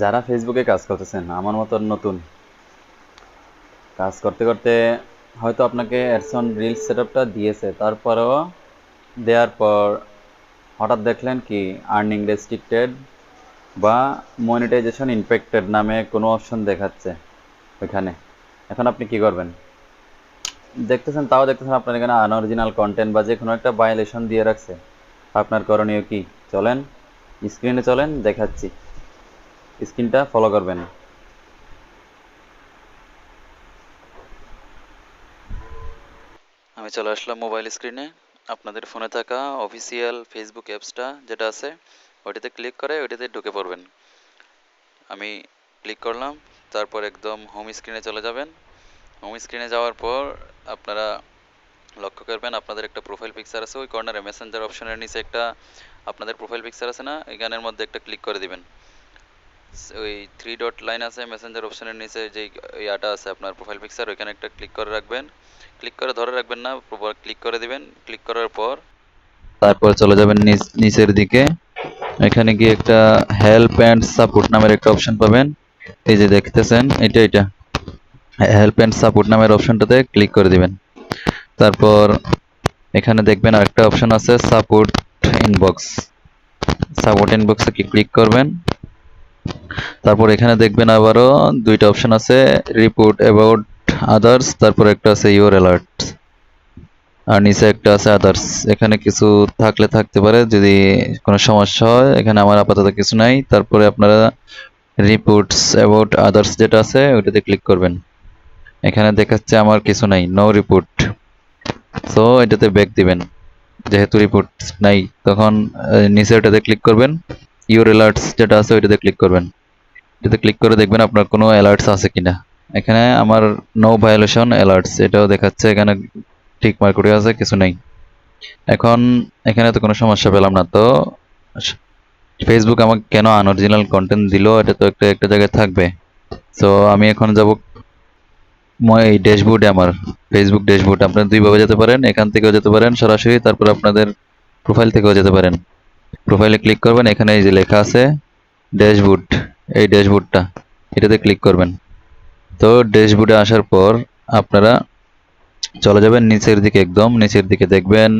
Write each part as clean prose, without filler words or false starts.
যারা ফেসবুকে কাজ করতেছেন আমার মতো নতুন কাজ করতে করতে হয়তো আপনাকে অ্যাডসন রিলস সেটআপটা দিয়েছে, তারপরেও দেওয়ার পর হঠাৎ দেখলেন কি আর্নিং রেস্ট্রিক্টেড বা মনিটাইজেশন ইনফেক্টেড নামে কোনো অপশন দেখাচ্ছে ওইখানে। এখন আপনি কি করবেন? দেখতেছেন আপনার এখানে আনঅরিজিনাল কন্টেন্ট বা যে কোনো একটা ভায়োলেশন দিয়ে রাখছে। আপনার করণীয় কি? চলেন স্ক্রিনে চলেন, দেখাচ্ছি। স্ক্রিনটা ফলো করবেন। আমি চলে আসলাম মোবাইল স্ক্রিনে। আপনাদের ফোনে থাকা অফিসিয়াল ফেসবুক অ্যাপসটা যেটা আছে ওইটাতে ক্লিক করে ওইটাতে ঢুকে পড়বেন। আমি ক্লিক করলাম, তারপর একদম হোম স্ক্রিনে চলে যাবেন। হোম স্ক্রিনে যাওয়ার পর আপনারা লক্ষ্য করবেন আপনাদের একটা প্রোফাইল পিকচার আছে, ওই কর্নারে মেসেঞ্জার অপশনের নিচে একটা আপনাদের প্রোফাইল পিকচার আছে না, এখানের মধ্যে একটা ক্লিক করে দিবেন। ওই থ্রি ডট লাইন আছে মেসেঞ্জার অপশনের নিচে, যেই ইয়াটা আছে আপনার প্রোফাইল পিকচার, ওইখানে একটা ক্লিক করে রাখবেন। ক্লিক করে ধরে রাখবেন না, ক্লিক করে দিবেন। ক্লিক করার পর তারপর চলে যাবেন নিচের দিকে। এখানে গিয়ে একটা হেল্প অ্যান্ড সাপোর্ট নামের একটা অপশন পাবেন। এই যে দেখতেছেন, এটা হেল্প অ্যান্ড সাপোর্ট নামের অপশনটাতে ক্লিক করে দিবেন। তারপর এখানে দেখবেন আরেকটা অপশন আছে সাপোর্ট ইনবক্স। সাপোর্ট ইনবক্সে ক্লিক করবেন। তারপর এখানে দেখবেন আবারও দুইটা অপশন আছে, রিপোর্ট অ্যাবাউট আদার্স, তারপর একটা আছে ইউর অ্যালার্ট, আর নিচে একটা আছে আদার্স। এখানে কিছু থাকলে থাকতে পারে যদি কোনো সমস্যা হয়। এখানে আমার আপাতত কিছু নাই। তারপরে আপনারা রিপোর্টস অ্যাবাউট আদার্স যেটা আছে ওইটাতে ক্লিক করবেন। এখানে দেখাচ্ছে আমার কিছু নাই, নো রিপোর্ট। সো এটাতে ব্যাক দিবেন। যেহেতু রিপোর্ট নাই তখন নিচে ওটাতে ক্লিক করবেন। ইউর অ্যালার্টস যেটা আছে ওইটাতে ক্লিক করবেন। এটাতে ক্লিক করে দেখবেন আপনার কোনো অ্যালার্টস আছে কিনা। এখানে আমার নো ভায়োলেশন অ্যালার্টস এটাও দেখাচ্ছে, এখানে ঠিক মার্ক করে আছে, কিছু নেই। এখন এখানে তো কোনো সমস্যা পেলাম না। তো ফেসবুক আমাকে কেন আনঅরিজিনাল কন্টেন্ট দিল, এটা তো একটা একটা জায়গায় থাকবে। সো আমি এখন যাব এই ড্যাশবোর্ডে, আমার ফেসবুক ড্যাশবোর্ড। আপনারা দুইভাবে যেতে পারেন, এখান থেকেও যেতে পারেন সরাসরি, তারপর আপনাদের প্রোফাইল থেকেও যেতে পারেন। প্রোফাইলে ক্লিক করবেন, এখানে এই যে লেখা আছে ড্যাশবোর্ড, এই ড্যাশবোর্ডটা এটাতে ক্লিক করবেন। তো ড্যাশবোর্ডে আসার পর আপনারা চলে যাবেন নিচের দিকে, একদম নিচের দিকে দেখবেন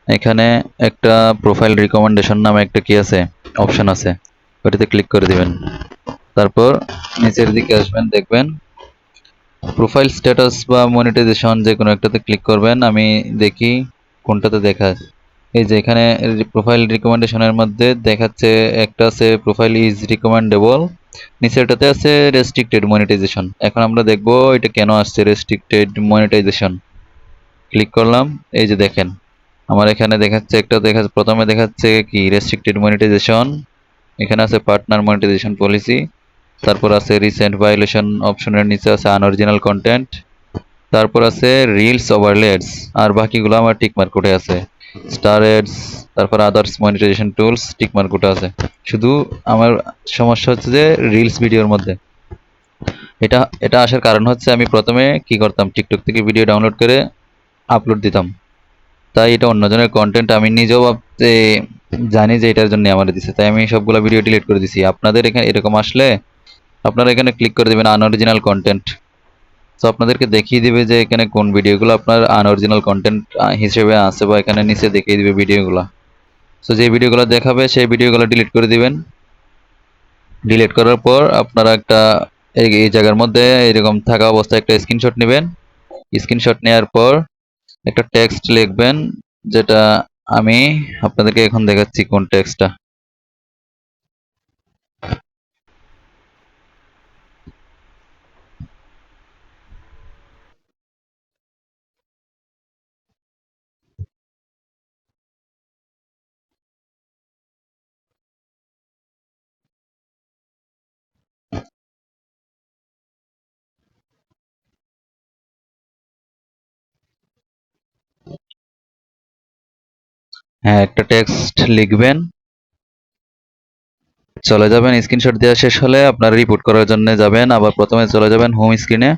এখানে একটা প্রোফাইল রিকমেন্ডেশন নামে একটা কি আছে, অপশন আছে, ওটাতে ক্লিক করে দিবেন। তারপর নিচের দিকে আসবেন, দেখবেন প্রোফাইল স্ট্যাটাস বা মনিটাইজেশন যে কোনো একটাতে ক্লিক করবেন। আমি দেখি কোনটাতে দেখায়। এই যে এখানে প্রোফাইল রিকমেন্ডেশনের মধ্যে দেখাচ্ছে একটা আছে প্রোফাইল ইজ রিকমেন্ডেবল, নিচেরটাতে আছে রেস্ট্রিক্টেড মনিটাইজেশন। এখন আমরা দেখব এটা কেন আসছে রেস্ট্রিক্টেড মনিটাইজেশন। ক্লিক করলাম, এই যে দেখেন আমার এখানে দেখাচ্ছে একটা প্রথমে দেখাচ্ছে কি রেস্ট্রিক্টেড মনিটাইজেশন, এখানে আছে পার্টনার মনিটাইজেশন পলিসি, তারপর আছে রিসেন্ট ভায়োলেশন অপশনের নিচে আছে আনঅরিজিনাল কন্টেন্ট, তারপর আছে রিলস ওভারলে অ্যাডস, আর বাকিগুলো আমার টিকমার্ক করে আছে। স্টার অ্যাডস, তারপর আদার্স মনিটাইজেশন টুলস টিকমার্ক করে আছে। শুধু আমার সমস্যা হচ্ছে যে রিলস ভিডিওর মধ্যে। এটা এটা আসার কারণ হচ্ছে আমি প্রথমে কি করতাম, টিকটক থেকে ভিডিও ডাউনলোড করে আপলোড দিতাম। তাই এটা অন্যজনের কন্টেন্ট, আমি নিজেও ভাবতে জানি যে এটার জন্য আমার দিছে, তাই আমি সবগুলো ভিডিও ডিলিট করে দিছি। আপনাদের এখানে এরকম আসলে আপনারা এখানে ক্লিক করে দেবেন আনঅরিজিনাল কন্টেন্ট। তো আপনাদেরকে দেখিয়ে দিবে যে এখানে কোন ভিডিওগুলো আপনার আনঅরিজিনাল কন্টেন্ট হিসেবে আছে, বা এখানে নিচে দেখিয়ে দিবে ভিডিওগুলো। তো যে ভিডিওগুলো দেখাবে সেই ভিডিওগুলো ডিলিট করে দিবেন। ডিলিট করার পর আপনারা একটা এই জায়গার মধ্যে এরকম থাকা অবস্থায় একটা স্ক্রিনশট নেবেন। স্ক্রিনশট নেওয়ার পর একটা টেক্সট লিখবেন, যেটা আমি আপনাদেরকে এখন দেখাচ্ছি কোন টেক্সটটা। হ্যাঁ, একটা টেক্সট লিখবেন, চলে যাবেন। স্ক্রিনশট দেওয়া শেষ হলে আপনার রিপোর্ট করার জন্য যাবেন, আবার প্রথমে চলে যাবেন হোম স্ক্রিনে।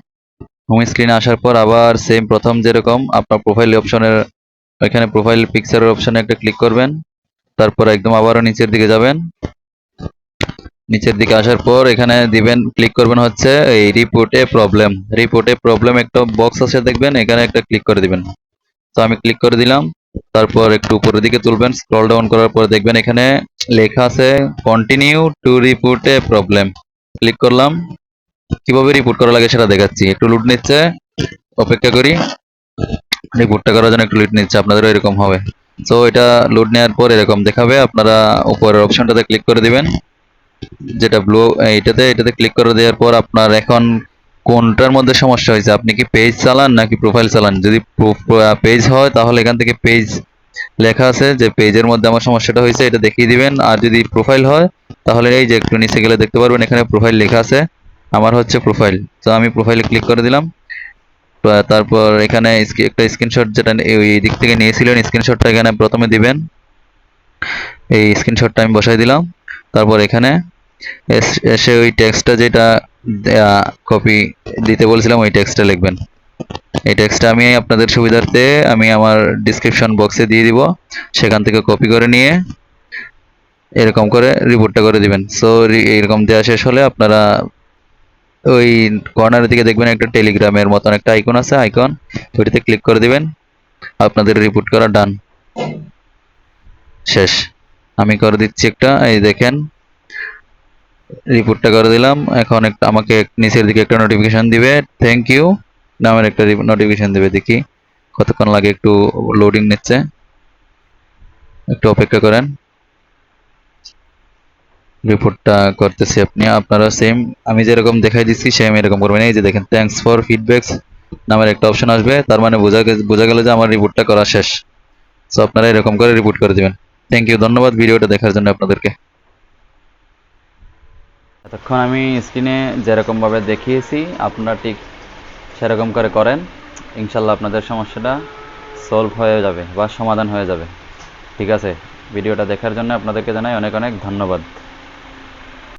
হোম স্ক্রিনে আসার পর আবার সেম প্রথম যেরকম আপনার প্রোফাইল অপশনের ওইখানে প্রোফাইল পিকচারের অপশনে একটা ক্লিক করবেন। তারপর একদম আবারও নিচের দিকে যাবেন। নিচের দিকে আসার পর এখানে দিবেন, ক্লিক করবেন হচ্ছে এই রিপোর্টে প্রবলেম একটা বক্স আছে দেখবেন, এখানে একটা ক্লিক করে দিবেন। তো আমি ক্লিক করে দিলাম। তারপর একটু উপরের দিকে তুলবেন, স্ক্রল ডাউন করার পর দেখবেন এখানে লেখা আছে continue to report A problem. Click করলাম। কিভাবে রিপোর্ট করা লাগে সেটা দেখাচ্ছি। একটু লোড নিচ্ছে, অপেক্ষা করি। রিপোর্টটা করার জন্য একটু লোড নিচ্ছে, আপনাদেরও এরকম হবে। তো এটা লোড নেওয়ার পর এরকম দেখাবে। আপনারা উপরের অপশনটাতে ক্লিক করে দিবেন, যেটা ব্লু, এটাতে ক্লিক করে দেওয়ার পর আপনার এখন কোনটার মধ্যে সমস্যা হয়েছে, আপনি কি পেজ চালান নাকি প্রোফাইল চালান? যদি পেজ হয় তাহলে এখান থেকে পেজ লেখা আছে যে পেজের মধ্যে আমার সমস্যাটা হয়েছে, এটা দেখিয়ে দিবেন। আর যদি প্রোফাইল হয় তাহলে এই যে একটু নিচে গেলে দেখতে পারবেন এখানে প্রোফাইল লেখা আছে, আমার হচ্ছে প্রোফাইল। তো আমি প্রোফাইলে ক্লিক করে দিলাম। তারপর এখানে একটা স্ক্রিনশট যেটা ওই দিক থেকে নিয়েছিলেন, স্ক্রিনশটটা এখানে প্রথমে দিবেন। এই স্ক্রিনশটটা আমি বসাই দিলাম। তারপর এখানে এসে ওই টেক্সটটা যেটা কপি দিতে বলছিলাম ওই টেক্সটটা লিখবেন। এই টেক্সটটা আমি আপনাদের সুবিধার্থে আমি আমার ডিসক্রিপশন বক্সে দিয়ে দিব, সেখান থেকে কপি করে নিয়ে এরকম করে রিপোর্টটা করে দিবেন। সো এরকম দেওয়া শেষ হলে আপনারা ওই কর্নারের দিকে দেখবেন একটা টেলিগ্রামের মতন একটা আইকন আছে, ওইটাতে ক্লিক করে দিবেন। আপনাদের রিপোর্ট করা ডান, শেষ। আমি করে দিচ্ছি একটা, এই দেখেন রিপোর্টটা করে দিলাম। এখন একটা আমাকে নিচের দিকে একটা নোটিফিকেশন দিবে, থ্যাংক ইউ নামের একটা নোটিফিকেশন দিবে। দেখি কতক্ষণ লাগে, একটু লোডিং নিচ্ছে, একটু অপেক্ষা করেন। রিপোর্টটা করতেছি, আপনারা সেম আমি যেরকম দেখাই দিচ্ছি সেম এরকম করবেন। এই যে দেখেন থ্যাঙ্কস ফর ফিডব্যাকস নামের একটা অপশন আসবে, তার মানে বোঝা গেল যে আমার রিপোর্টটা করা শেষ। সো আপনারা এরকম করে রিপোর্ট করে দিবেন। থ্যাংক ইউ, ধন্যবাদ ভিডিওটা দেখার জন্য আপনাদেরকে। এতক্ষণ আমি স্ক্রিনে যেরকমভাবে দেখিয়েছি আপনারা ঠিক সেরকম করে করেন, ইনশাল্লাহ আপনাদের সমস্যাটা সলভ হয়ে যাবে বা সমাধান হয়ে যাবে। ঠিক আছে, ভিডিওটা দেখার জন্য আপনাদেরকে জানাই অনেক অনেক ধন্যবাদ।